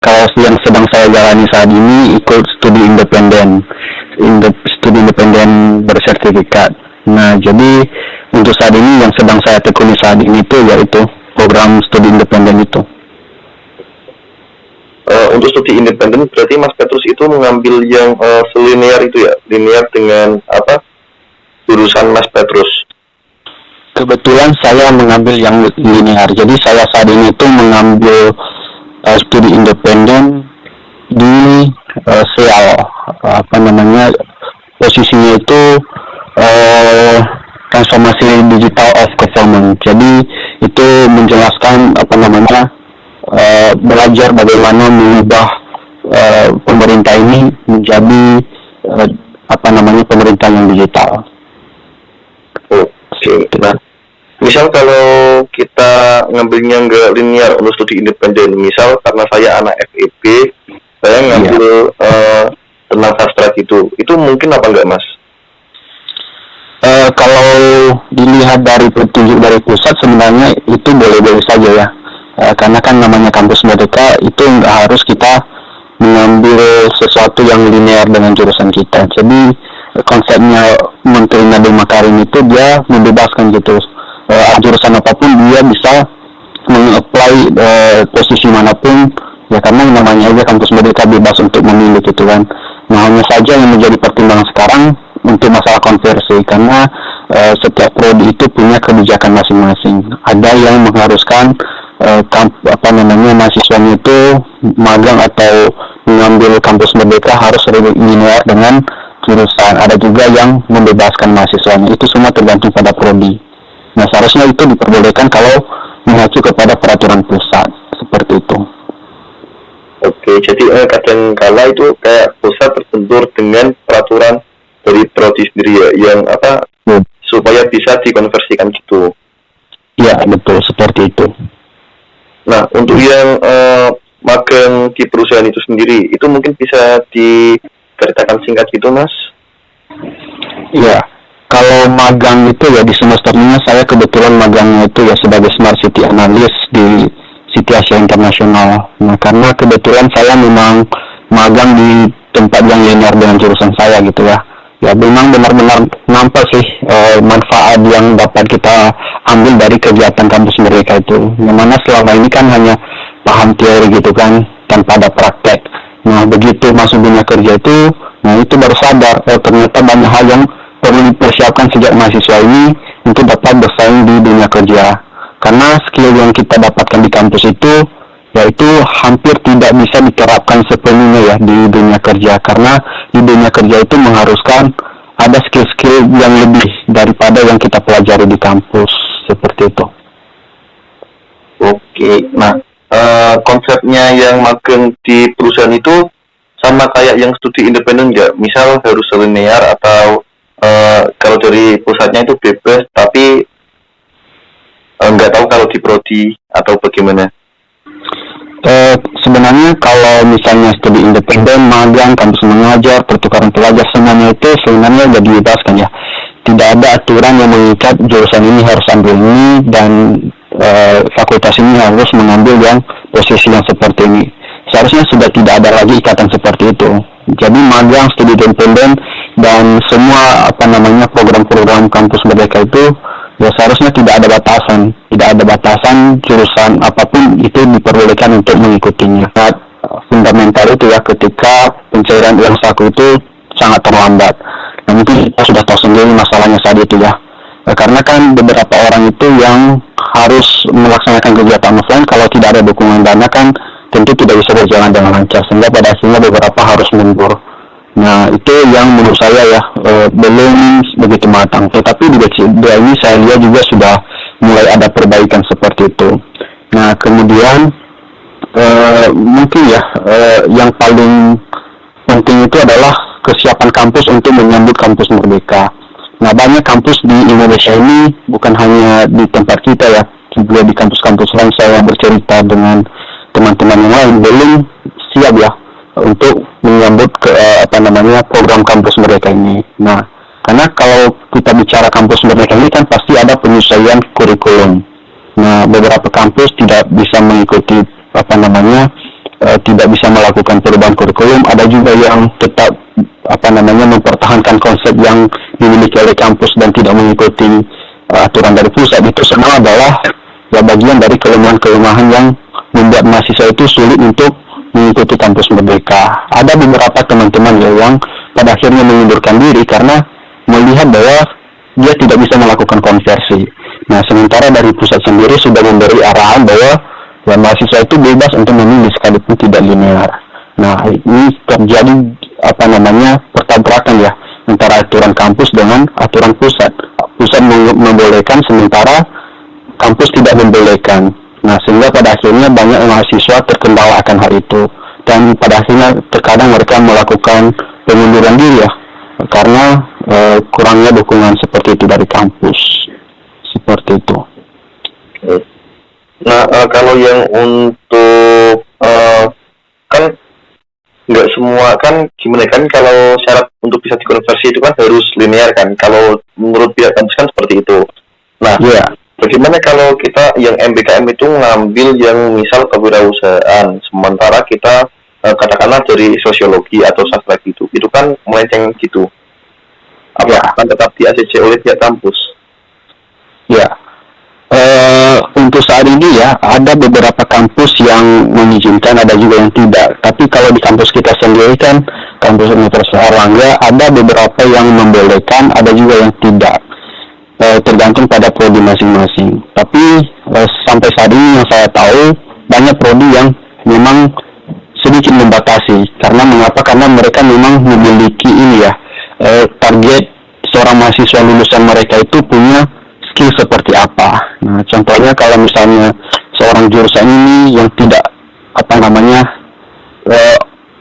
kalau yang sedang saya jalani saat ini ikut studi independen bersertifikat. Nah, jadi untuk saat ini yang sedang saya tekuni saat ini itu yaitu program studi independen itu. Untuk studi independen berarti Mas Petrus itu mengambil yang selinear itu ya, linear dengan apa jurusan Mas Petrus? Kebetulan saya mengambil yang linear, jadi saya saat ini itu mengambil studi independen di SEAL, posisinya itu transformasi digital of government. Jadi itu menjelaskan belajar bagaimana mengubah pemerintah ini menjadi pemerintah yang digital. Oke, nah misal kalau kita ngambilnya nggak linear untuk studi independen, misal karena saya anak FEB, saya ngambil tentang sastra gitu, itu mungkin apa enggak Mas? Kalau dilihat dari petunjuk dari pusat sebenarnya itu boleh-boleh saja ya, karena kan namanya kampus merdeka itu nggak harus kita mengambil sesuatu yang linear dengan jurusan kita. Jadi konsepnya Menteri Nadiem Makarim itu dia membebaskan gitu, jurusan apapun dia bisa meng-apply posisi manapun ya, karena namanya aja kampus merdeka bebas untuk memilih gitu kan. Nah, hanya saja yang menjadi pertimbangan sekarang untuk masalah konversi, karena setiap prodi itu punya kebijakan masing-masing. Ada yang mengharuskan mahasiswanya itu magang atau mengambil kampus merdeka harus linear dengan jurusan. Ada juga yang membebaskan mahasiswanya. Itu semua tergantung pada prodi. Nah, seharusnya itu diperbolehkan kalau mengacu kepada peraturan pusat seperti itu. Oke, jadi kadang-kala itu kayak pusat terbentur dengan peraturan dari prodi sendiri ya, yang supaya bisa dikonversikan gitu. Ya, betul, seperti itu. Nah, untuk yang magang di perusahaan itu sendiri, itu mungkin bisa diceritakan singkat gitu, Mas? Ya, kalau magang itu ya di semesternya saya kebetulan magangnya itu ya sebagai Smart City Analyst di City Asia Internasional. Nah, karena kebetulan saya memang magang di tempat yang linear dengan jurusan saya gitu ya. Ya memang benar-benar nampak sih manfaat yang dapat kita ambil dari kegiatan kampus mereka itu. Yang mana selama ini kan hanya paham teori gitu kan, tanpa ada praktek. Nah, begitu masuk dunia kerja itu, nah itu baru sadar ternyata banyak hal yang perlu dipersiapkan sejak mahasiswa ini untuk dapat bersaing di dunia kerja. Karena skill yang kita dapatkan di kampus itu yaitu hampir tidak bisa diterapkan sepenuhnya ya di dunia kerja, karena di dunia kerja itu mengharuskan ada skill-skill yang lebih daripada yang kita pelajari di kampus, seperti itu. Oke, nah konsepnya yang magang di perusahaan itu sama kayak yang studi independen nggak? Misal harus linear atau kalau dari pusatnya itu bebas, tapi nggak tahu kalau di prodi atau bagaimana? Sebenarnya kalau misalnya studi independen, magang, kampus mengajar, pertukaran pelajar, semuanya itu sebenarnya sudah dibebaskan ya. Tidak ada aturan yang mengikat jurusan ini harus ambil ini dan fakultas ini harus mengambil yang posisi yang seperti ini. Seharusnya sudah tidak ada lagi ikatan seperti itu. Jadi magang, studi independen dan semua program-program kampus merdeka itu ya seharusnya tidak ada batasan jurusan apapun itu diperbolehkan untuk mengikutinya. Fundamental itu ya, ketika pencairan uang saku itu sangat terlambat. Dan itu kita sudah tahu sendiri masalahnya saat itu ya. Karena kan beberapa orang itu yang harus melaksanakan kegiatan offline, kalau tidak ada dukungan dana kan tentu tidak bisa berjalan dengan lancar, sehingga pada akhirnya beberapa harus mundur. Nah, itu yang menurut saya ya belum begitu matang. Tetapi di BCDA ini saya lihat juga sudah mulai ada perbaikan seperti itu. Nah, kemudian mungkin ya yang paling penting itu adalah kesiapan kampus untuk menyambut kampus merdeka. Nah, banyak kampus di Indonesia ini, bukan hanya di tempat kita ya, juga di kampus-kampus lain saya bercerita dengan teman-teman yang lain belum siap ya untuk menyambut program kampus mereka ini. Nah, karena kalau kita bicara kampus mereka ini kan pasti ada penyesuaian kurikulum. Nah, beberapa kampus tidak bisa mengikuti tidak bisa melakukan perubahan kurikulum, ada juga yang tetap mempertahankan konsep yang dimiliki oleh kampus dan tidak mengikuti aturan dari pusat. Itu semua adalah ya bagian dari kelemahan-kelemahan yang membuat mahasiswa itu sulit untuk mengikuti kampus merdeka. Ada beberapa teman-teman ya yang pada akhirnya mengundurkan diri karena melihat bahwa dia tidak bisa melakukan konversi. Nah, sementara dari pusat sendiri sudah memberi arahan bahwa ya mahasiswa itu bebas untuk memilih sekalipun tidak linear. Nah, ini terjadi pertabrakan ya antara aturan kampus dengan aturan pusat. Pusat membolehkan sementara kampus tidak membolehkan. Nah, sehingga pada akhirnya banyak mahasiswa terkendala akan hal itu. Dan pada akhirnya terkadang mereka melakukan pengunduran diri ya, karena kurangnya dukungan seperti itu dari kampus. Seperti itu. Nah, kalau yang untuk kan nggak semua kan gimana kan, kalau syarat untuk bisa dikonversi itu kan harus linear kan, kalau menurut pihak kampus kan seperti itu. Nah, bagaimana kalau kita yang MBKM itu ngambil yang misal kewirausahaan, sementara kita katakanlah dari sosiologi atau sastra gitu, itu kan melenceng gitu. Apa akan tetap di ACC oleh pihak kampus? Ya, untuk saat ini ya ada beberapa kampus yang mengizinkan, ada juga yang tidak. Tapi kalau di kampus kita sendiri kan, kampus Universitas Airlangga, ada beberapa yang membolehkan, ada juga yang tidak. Tergantung pada prodi masing-masing. Tapi sampai saat ini yang saya tahu banyak prodi yang memang sedikit membatasi. Karena mengapa? Karena mereka memang memiliki ini ya, target seorang mahasiswa lulusan mereka itu punya skill seperti apa. Nah, contohnya kalau misalnya seorang jurusan ini yang tidak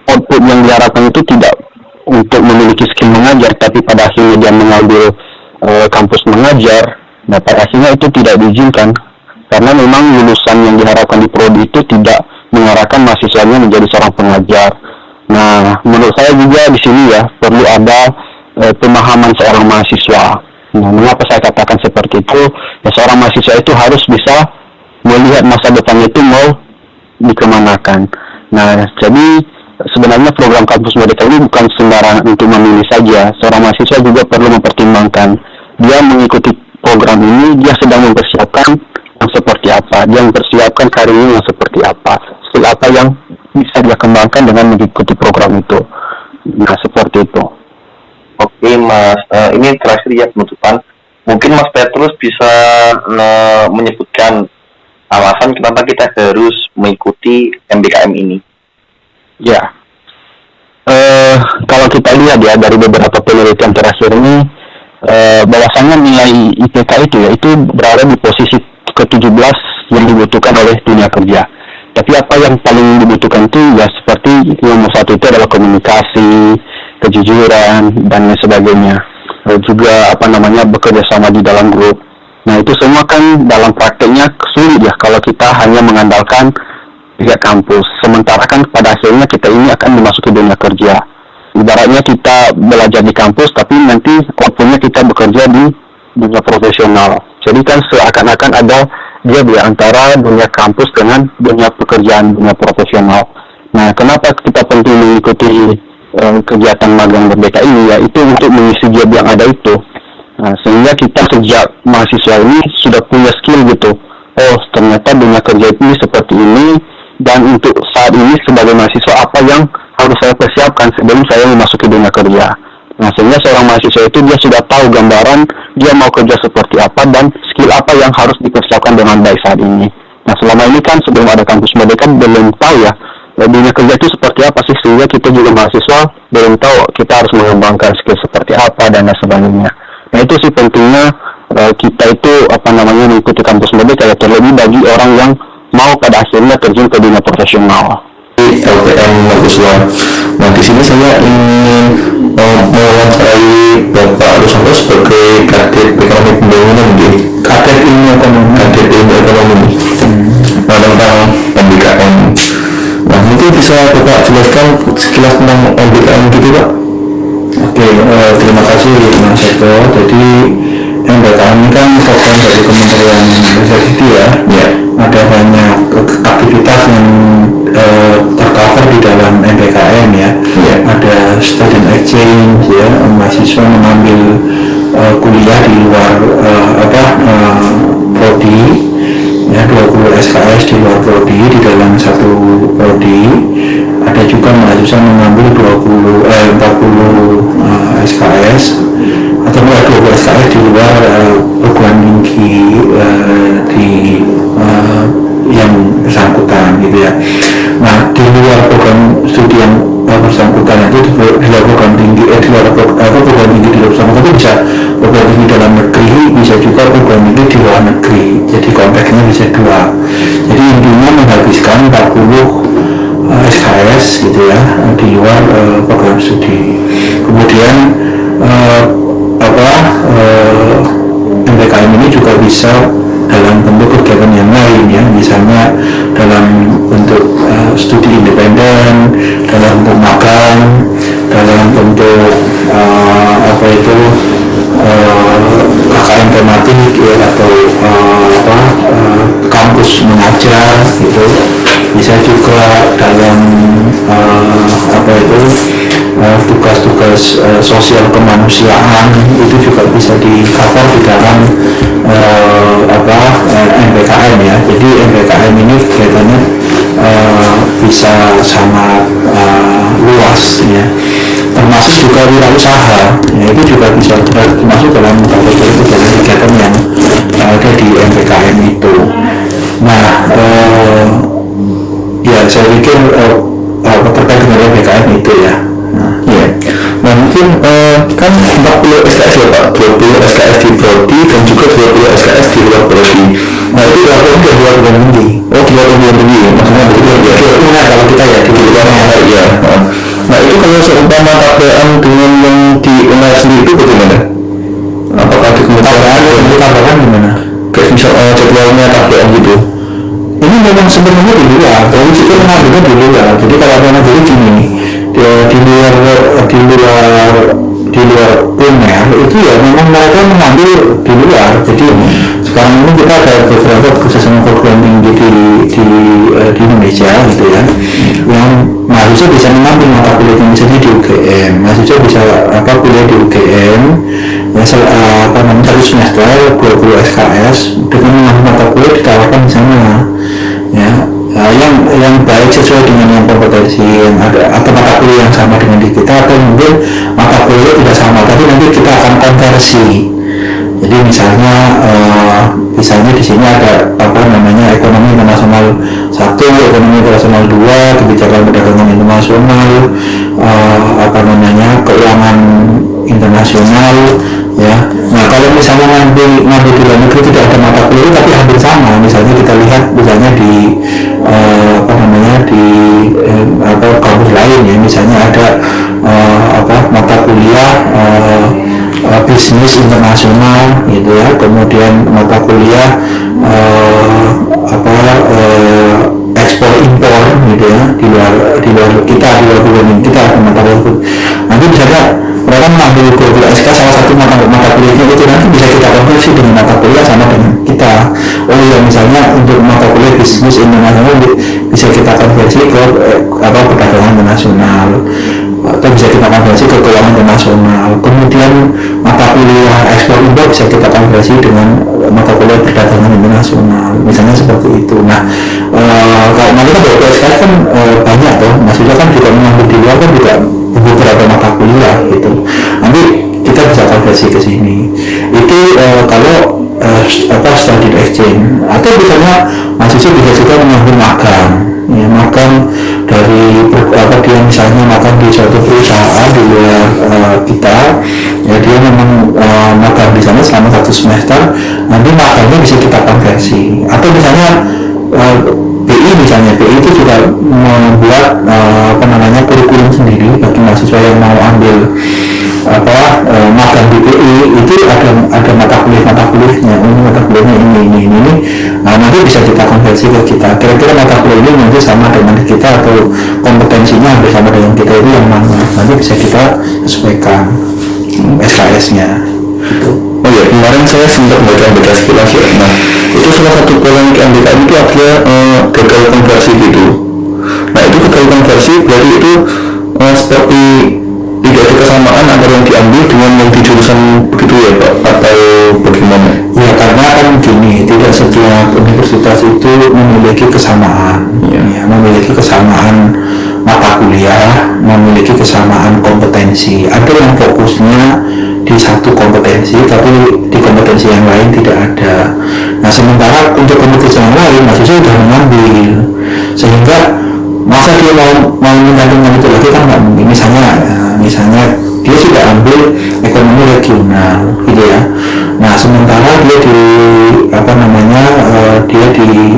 output yang diharapkan itu tidak untuk memiliki skill mengajar, tapi pada akhirnya dia mengambil kampus mengajar, nah pada akhirnya itu tidak diizinkan karena memang lulusan yang diharapkan di prodi itu tidak mengarahkan mahasiswanya menjadi seorang pengajar. Nah, menurut saya juga di sini ya perlu ada pemahaman seorang mahasiswa. Nah, mengapa saya katakan seperti itu? Ya, seorang mahasiswa itu harus bisa melihat masa depannya itu mau dikemanakan. Nah, jadi sebenarnya program kampus merdeka ini bukan sembarangan untuk memilih saja. Seorang mahasiswa juga perlu mempertimbangkan dia mengikuti program ini, dia sedang mempersiapkan yang seperti apa, dia mempersiapkan karirnya yang seperti apa, skill apa yang bisa dia kembangkan dengan mengikuti program itu. Nah, seperti itu. Oke, Mas, ini terakhir ya penutupan. Mungkin Mas Petrus bisa menyebutkan alasan kenapa kita harus mengikuti MBKM ini. Ya, kalau kita lihat ya dari beberapa penelitian terakhir ini, bahwasannya nilai IPK itu berada di posisi ke-17 yang dibutuhkan oleh dunia kerja. Tapi apa yang paling dibutuhkan itu ya seperti yang nomor satu itu adalah komunikasi, kejujuran dan lain sebagainya. Juga bekerja sama di dalam grup. Nah, itu semua kan dalam prakteknya sulit ya kalau kita hanya mengandalkan pihak kampus. Sementara kan pada akhirnya kita ini akan memasuki dunia kerja. Ibaratnya kita belajar di kampus tapi nanti outputnya kita bekerja di dunia profesional. Jadi kan seakan-akan ada dia di antara dunia kampus dengan dunia pekerjaan, dunia profesional. Nah, kenapa kita penting mengikuti kegiatan magang merdeka ini? Yaitu untuk mengisi job yang ada itu. Nah, sehingga kita sejak mahasiswa ini sudah punya skill gitu. Oh, ternyata dunia kerja ini seperti ini, dan untuk saat ini sebagai mahasiswa apa yang harus saya persiapkan sebelum saya memasuki dunia kerja. Nah, sehingga seorang mahasiswa itu dia sudah tahu gambaran dia mau kerja seperti apa dan skill apa yang harus dipersiapkan dengan baik saat ini. Nah, selama ini kan sebelum ada kampus merdeka belum tahu ya dunia kerja itu seperti apa sih, sehingga kita juga mahasiswa belum tahu kita harus mengembangkan skill seperti apa dan lain sebagainya. Nah, itu sih pentingnya kita itu mengikuti kampus merdeka ya, terlebih bagi orang yang mau pada akhirnya terjun ke dunia profesional. LPM Maguswa. Nah, di sini saya ingin mewawancarai Bapak Rusanto sebagai Kadep Ekonomi Pembangunan di Kadep Ilmu Ekonomi. Nah, tentang MBKM. Nah, mungkin bisa Bapak jelaskan sekilas tentang MBKM gitu, Pak? Oke, terima kasih Mas Eko. Jadi MBKM ini kan program dari Kementerian Riset ya. Ada banyak aktivitas yang terkait mahasiswa mengambil kuliah di luar prodi, ya 20 SKS di luar prodi, di dalam satu prodi. Ada juga mahasiswa mengambil 40 SKS atau 20 SKS di luar perguruan tinggi di yang bersangkutan gitu ya. Nah, di luar program studi yang bersangkutan itu di luar program tinggi di luar program tinggi di luar bersangkutan itu bisa program tinggi dalam negeri, bisa juga program tinggi di luar negeri. Jadi konteksnya bisa dua. Jadi intinya menghabiskan 40 SKS gitu ya di luar program studi. Kemudian MPKM ini juga bisa dalam bentuk kegiatan yang lain ya, misalnya dalam bentuk studi independen, dalam bentuk magang, dalam bentuk KKN tematik ya, atau kampus mengajar gitu. Bisa juga dalam tugas-tugas sosial kemanusiaan, itu juga bisa di cover di dalam MPKM ya. Jadi MPKM ini kegiatannya bisa sangat luas ya, termasuk juga wirausaha ya, itu juga bisa termasuk dalam kegiatan yang ada di MPKM itu. Nah, ya saya pikir terkait dengan MPKM itu ya. Nah mungkin kan 40 SKS ya Pak, 20 SKS di prodi dan juga 20 SKS di luar prodi. Nah itu dilakukan di luar perguruan tinggi. Oh, di luar perguruan tinggi, maksudnya begitu ya? Kalau kita ya di luar ya. Nah itu kalau seumpama tabrakan dengan yang di UNAI sendiri itu bagaimana? Apakah di tabrakan gimana? Kayak misal jadwalnya tabrakan gitu. Ini memang sebenarnya di luar, tapi kita mengambilnya di luar. Jadi kalau memang jadi gini, di luar primer itu ya memang mereka mengambil di luar. Jadi sekarang ini kita ada beberapa kerjasama perguruan tinggi di Indonesia gitu ya, yang mahasiswa bisa mengambil mata kuliah misalnya di UGM, mahasiswa bisa kuliah di UGM ya, satu semester 20 SKS dengan mengambil mata kuliah ditawarkan di sana ya. Yang baik sesuai dengan yang kompetensi yang ada, atau mata kuliah yang sama dengan di kita, atau mungkin mata kuliah tidak sama tapi nanti kita akan konversi. Jadi misalnya di sini ada ekonomi internasional 1, ekonomi internasional 2, kebijakan perdagangan internasional, keuangan internasional ya. Nah kalau misalnya ngambil di luar negeri tidak ada mata kuliah tapi hampir sama, misalnya kita lihat misalnya di kampus lain ya, misalnya ada mata kuliah bisnis internasional gitu ya, kemudian mata kuliah ekspor impor gitu ya, di luar kita, di luar perguruan kita ada mata kuliah. Nanti misalnya mereka mengambil 20 SK salah satu mata kuliahnya itu, nanti bisa kita konversi dengan mata kuliah sama dengan kita. Oh ya, misalnya untuk mata kuliah bisnis internasional bisa kita konversi ke perdagangan internasional, atau bisa kita konversi ke keuangan internasional. Kemudian mata kuliah ekspor impor bisa kita konversi dengan mata kuliah perdagangan internasional, misalnya seperti itu. Nah, kalau nanti kan SK kan banyak tuh, maksudnya kan juga mengambil di luar kan juga beberapa mata kuliah gitu. Nanti kita bisa konversi ke sini. Itu kalau study exchange, atau misalnya mahasiswa bisa juga mengambil magang. Ya, magang dari dia misalnya magang di suatu perusahaan di luar kita, ya dia memang magang di sana selama 1 semester, nanti magangnya bisa kita konversi. Atau misalnya BI itu juga membuat kurikulum sendiri bagi mahasiswa yang mau ambil magang di BI, itu ada mata kuliahnya, mata kuliahnya ini. Nah nanti bisa kita konversi ke kita, kira-kira mata kuliah ini nanti sama dengan kita atau kompetensinya hampir sama dengan kita, itu yang mana, nanti bisa kita sesuaikan SKS-nya gitu. Oh ya, kemarin saya sempat baca sekilas ya. Nah itu salah satu polemik MPKM itu adalah gagal konversi gitu. Nah itu gagal konversi berarti itu seperti tidak ada kesamaan antara yang diambil dengan yang di jurusan begitu ya Pak, atau bagaimana? Ya karena kan gini, tidak setiap universitas itu memiliki kesamaan, ya, memiliki kesamaan mata kuliah, memiliki kesamaan kompetensi. Ada yang fokusnya di satu kompetensi, tapi di kompetensi yang lain tidak ada. Nah sementara untuk kompetensi yang lain mahasiswa sudah mengambil, sehingga masa dia mau menggandingkan itu lagi kan nggak mungkin. Misalnya dia sudah ambil ekonomi regional gitu ya. Nah sementara dia di